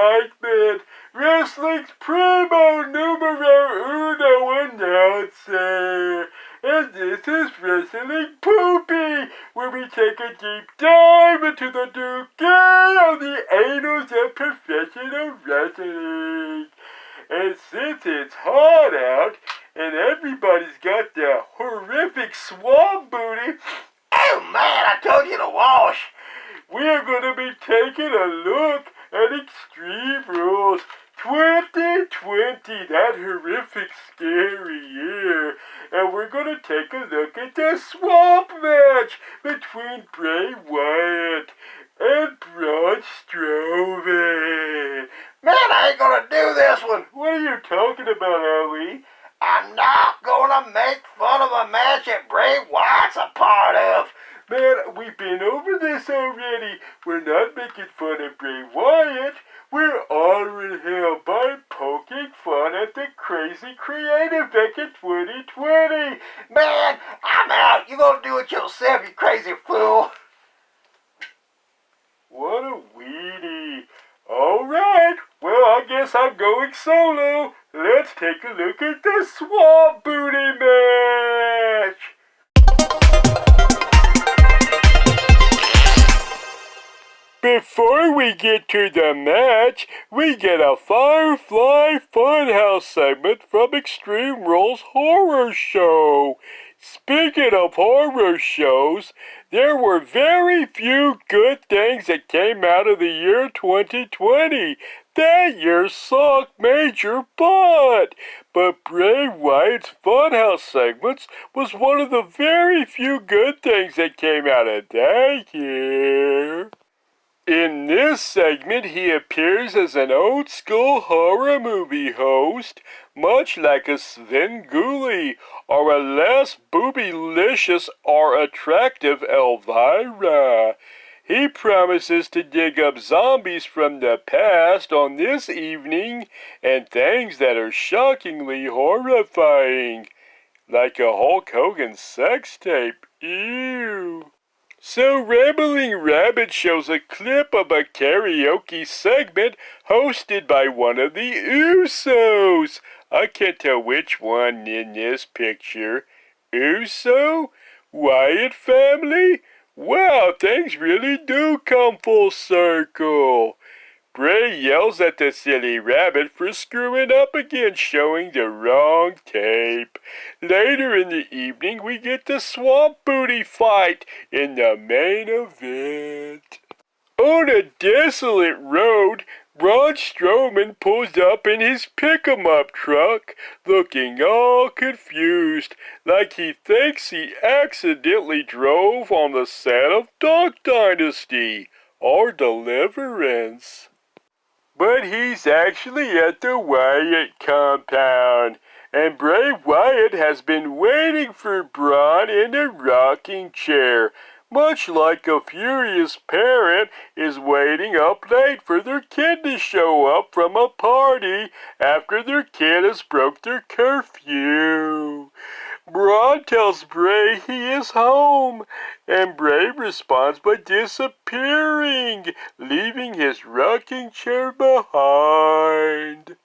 excitement, wrestling's primo numero uno announcer. And this is WrestlePoopy, where we take a deep dive into the nougat of the annals of professional wrestling. And since it's hot out, and everybody's got that horrific swamp booty, oh man, I told you to wash. we're going to be taking a look at Extreme Rules 2020, that horrific, scary year. And we're going to take a look at the swamp match between Bray Wyatt and Braun Strowman. Man, I ain't gonna do this one. What are you talking about, Ali? I'm not gonna make fun of a match that Bray Wyatt's a part of. Man, we've been over this already. We're not making fun of Bray Wyatt. We're honoring him by poking fun at the crazy creative back in 2020. Man, I'm out. You gonna do it yourself, you crazy fool. What a weenie. Alright, well, I guess I'm going solo. Let's take a look at the Swamp Booty match. Before we get to the match, we get a Firefly Funhouse segment from Extreme Rules Horror Show. Speaking of horror shows, there were very few good things that came out of the year 2020. That year sucked major butt. But Bray Wyatt's Funhouse segments was one of the very few good things that came out of that year. In this segment, he appears as an old-school horror movie host, much like a Svengoolie, or a less boobylicious or attractive Elvira. He promises to dig up zombies from the past on this evening, and things that are shockingly horrifying, like a Hulk Hogan sex tape. Ew. So Rambling Rabbit shows a clip of a karaoke segment hosted by one of the Usos. I can't tell which one in this picture. Uso? Wyatt family? Wow, things really do come full circle. Bray yells at the silly rabbit for screwing up again, showing the wrong tape. Later in the evening, we get the Swamp Booty fight in the main event. On a desolate road, Braun Strowman pulls up in his pick-em-up truck, looking all confused, like he thinks he accidentally drove on the set of Duck Dynasty or Deliverance. But he's actually at the Wyatt compound, and Bray Wyatt has been waiting for Braun in a rocking chair, much like a furious parent is waiting up late for their kid to show up from a party after their kid has broke their curfew. Braun tells Bray he is home, and Bray responds by disappearing, leaving his rocking chair behind.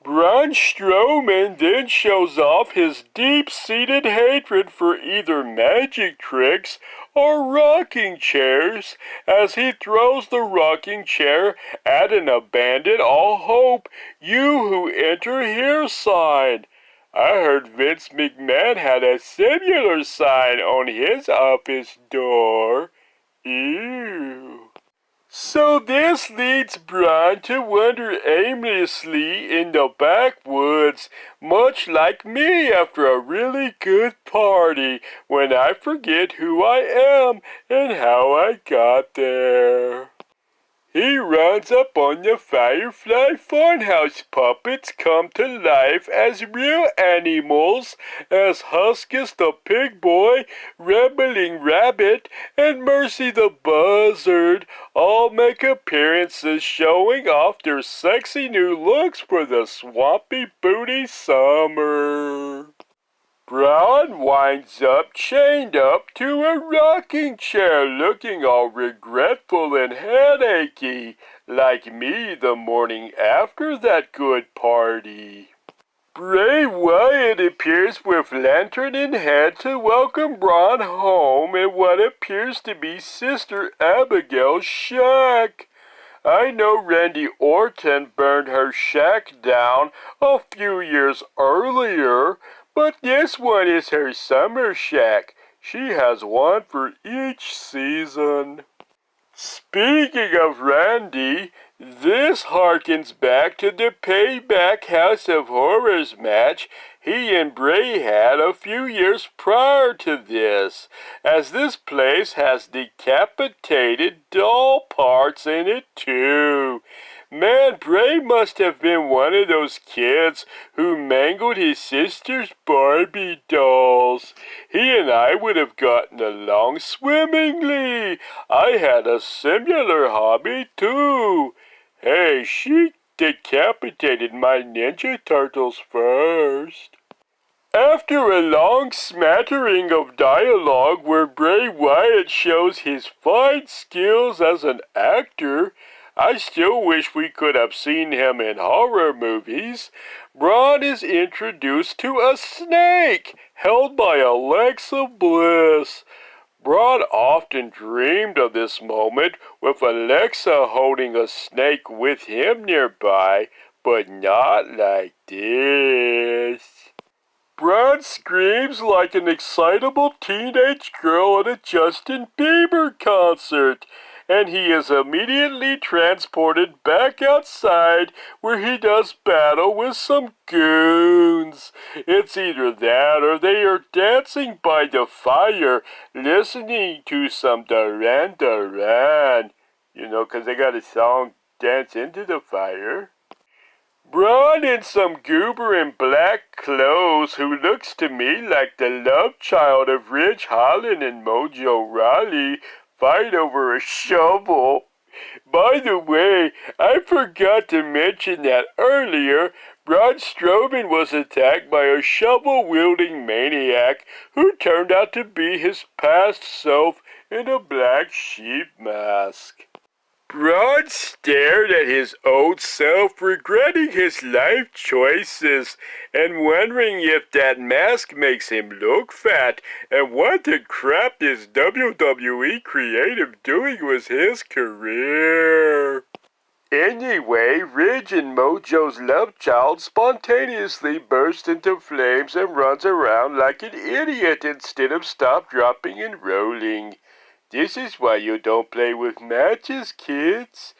Braun Strowman then shows off his deep-seated hatred for either magic tricks or rocking chairs as he throws the rocking chair at an abandoned all hope, you who enter here sign. I heard Vince McMahon had a similar sign on his office door. Ew. So this leads Braun to wander aimlessly in the backwoods, much like me after a really good party, when I forget who I am and how I got there. He runs up on the Firefly Funhouse puppets come to life as real animals, as Huskus the Pig Boy, Rambling Rabbit, and Mercy the Buzzard all make appearances showing off their sexy new looks for the Swampy Booty Summer. Braun Braun winds up chained up to a rocking chair, looking all regretful and headachy, like me the morning after that good party. Bray Wyatt appears with lantern in hand to welcome Braun home in what appears to be Sister Abigail's shack. I know Randy Orton burned her shack down a few years earlier, but this one is her summer shack. She has one for each season. Speaking of Randy, this harkens back to the Payback House of Horrors match he and Bray had a few years prior to this, as this place has decapitated doll parts in it too. Man, Bray must have been one of those kids who mangled his sister's Barbie dolls. He and I would have gotten along swimmingly. I had a similar hobby too. Hey, she decapitated my Ninja Turtles first. After a long smattering of dialogue where Bray Wyatt shows his fine skills as an actor, I still wish we could have seen him in horror movies. Braun is introduced to a snake held by Alexa Bliss. Braun often dreamed of this moment with Alexa holding a snake with him nearby, but not like this. Braun screams like an excitable teenage girl at a Justin Bieber concert, and he is immediately transported back outside where he does battle with some goons. It's either that or they are dancing by the fire, listening to some Duran Duran. You know, 'cause they got a song, Dance into the Fire. Braun in some goober in black clothes who looks to me like the love child of Ridge Holland and Mojo Rawley fight over a shovel. By the way, I forgot to mention that earlier, Braun Strowman was attacked by a shovel-wielding maniac who turned out to be his past self in a black sheep mask. Braun stared at his old self, regretting his life choices and wondering if that mask makes him look fat, and what the crap is WWE creative doing with his career. Anyway, Ridge and Mojo's love child spontaneously bursts into flames and runs around like an idiot instead of stop, dropping, and rolling. This is why you don't play with matches, kids.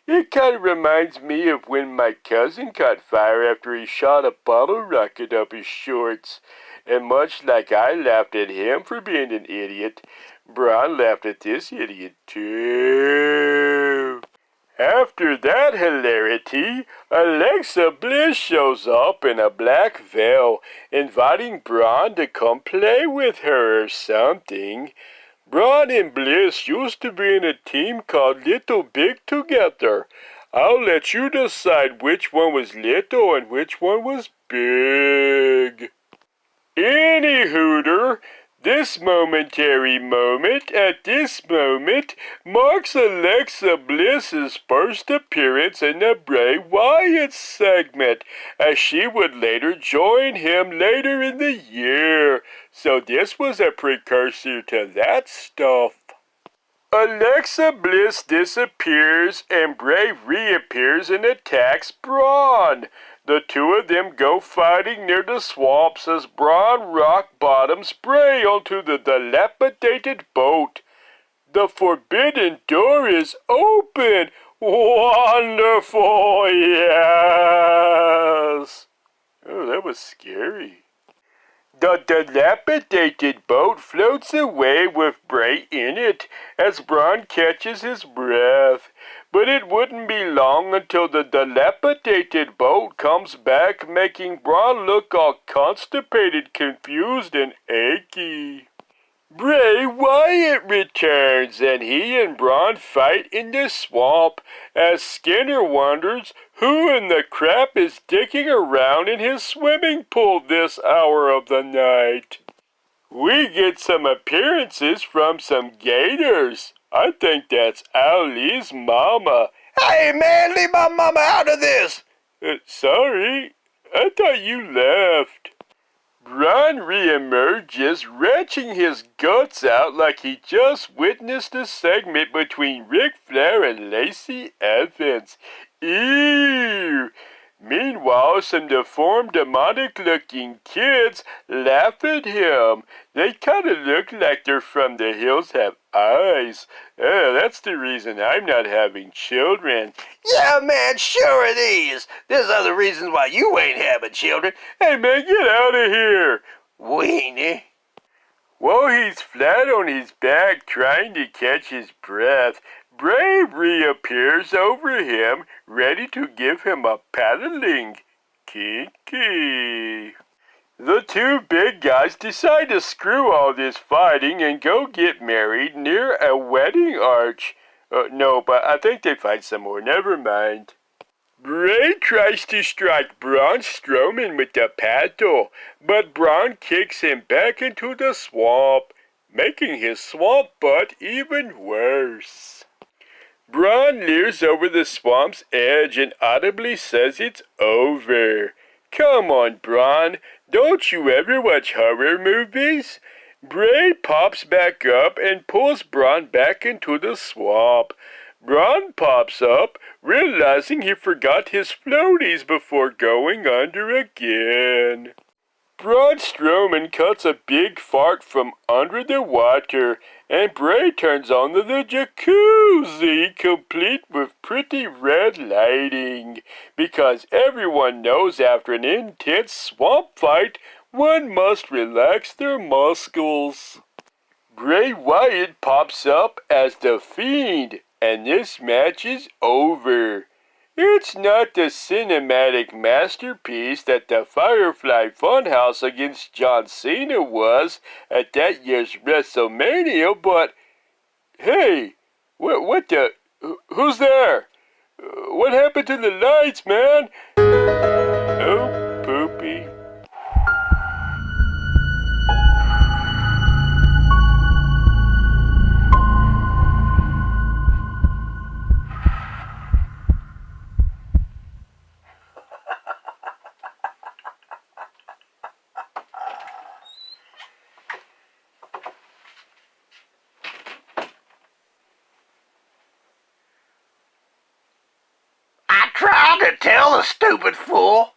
It kind of reminds me of when my cousin caught fire after he shot a bottle rocket up his shorts. And much like I laughed at him for being an idiot, Braun laughed at this idiot too. After that hilarity, Alexa Bliss shows up in a black veil, inviting Braun to come play with her or something. Braun and Bliss used to be in a team called Little Big together. I'll let you decide which one was little and which one was big. Any hooter, this momentary moment at this moment marks Alexa Bliss's first appearance in the Bray Wyatt segment, as she would later join him later in the year. So this was a precursor to that stuff. Alexa Bliss disappears and Bray reappears and attacks Braun. The two of them go fighting near the swamps as Braun rock bottoms Bray onto the dilapidated boat. The forbidden door is open. Wonderful, yes. Oh, that was scary. The dilapidated boat floats away with Bray in it as Braun catches his breath. But it wouldn't be long until the dilapidated boat comes back, making Braun look all constipated, confused, and achy. Bray Wyatt returns, and he and Braun fight in the swamp as Skinner wonders who in the crap is dicking around in his swimming pool this hour of the night. We get some appearances from some gators. I think that's Ali's mama. Hey, man, leave my mama out of this. Sorry, I thought you left. Braun reemerges, retching his guts out like he just witnessed a segment between Ric Flair and Lacey Evans. Ew! Meanwhile, some deformed, demonic-looking kids laugh at him. They kind of look like they're from the hills have eyes. That's the reason I'm not having children. Yeah, man, sure it is. There's other reasons why you ain't having children. Hey, man, get out of here. Weenie. While he's flat on his back trying to catch his breath, Bray reappears over him, ready to give him a paddling. Kinky. The two big guys decide to screw all this fighting and go get married near a wedding arch. No, but I think they fight some more. Never mind. Bray tries to strike Braun Strowman with the paddle, but Braun kicks him back into the swamp, making his swamp butt even worse. Braun leers over the swamp's edge and audibly says it's over. Come on, Braun, don't you ever watch horror movies? Bray pops back up and pulls Braun back into the swamp. Braun pops up, realizing he forgot his floaties before going under again. Braun Strowman cuts a big fart from under the water, and Bray turns on the jacuzzi, complete with pretty red lighting, because everyone knows after an intense swamp fight, one must relax their muscles. Bray Wyatt pops up as the Fiend, and this match is over. It's not the cinematic masterpiece that the Firefly Funhouse against John Cena was at that year's WrestleMania, but hey, what the, who's there? What happened to the lights, man? Oh, poopy. I tried to tell the stupid fool